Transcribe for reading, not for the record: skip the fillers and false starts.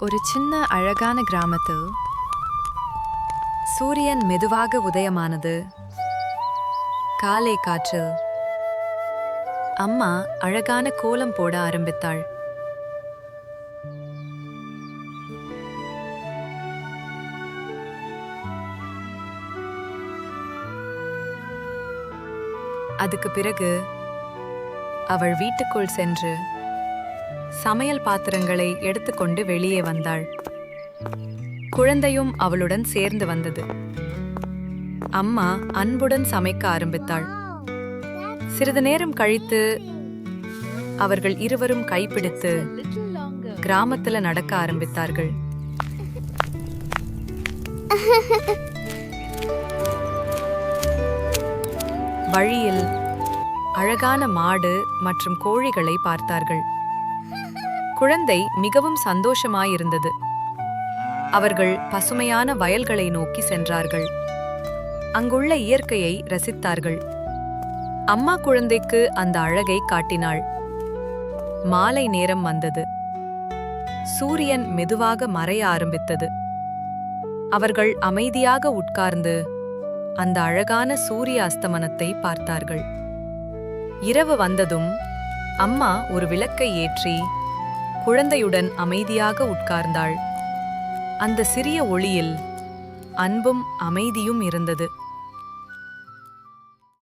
ஒரு சின்ன அழகான கிராமத்தில் சூரியன் மெதுவாக உதயமானது. காலை காற்றில் அம்மா அழகான கோலம் போட ஆரம்பித்தாள். அதுக்கு பிறகு அவள் வீட்டுக்குள் சென்று சமையல் பாத்திரங்களை எடுத்துக்கொண்டு வெளியே வந்தாள். குழந்தையும் அவளுடன் சேர்ந்து வந்தது. அம்மா அன்புடன் சமைக்க ஆரம்பித்தாள். சிறிது நேரம் கழித்து அவர்கள் இருவரும் கைப்பிடித்து கிராமத்துல நடக்க ஆரம்பித்தார்கள். வழியில் அழகான மாடு மற்றும் கோழிகளை பார்த்தார்கள். குழந்தை மிகவும் சந்தோஷமாயிருந்தது. அவர்கள் பசுமையான வயல்களை நோக்கி சென்றார்கள். அங்குள்ள இயற்கையை ரசித்தார்கள். அம்மா குழந்தைக்கு அந்த அழகை காட்டினாள். மாலை நேரம் வந்தது. சூரியன் மெதுவாக மறைய ஆரம்பித்தது. அவர்கள் அமைதியாக உட்கார்ந்து அந்த அழகான சூரிய அஸ்தமனத்தை பார்த்தார்கள். இரவு வந்ததும் அம்மா ஒரு விளக்கை ஏற்றி குழந்தையுடன் அமைதியாக உட்கார்ந்தாள். அந்த சிறிய ஒளியில் அன்பும் அமைதியும் இருந்தது.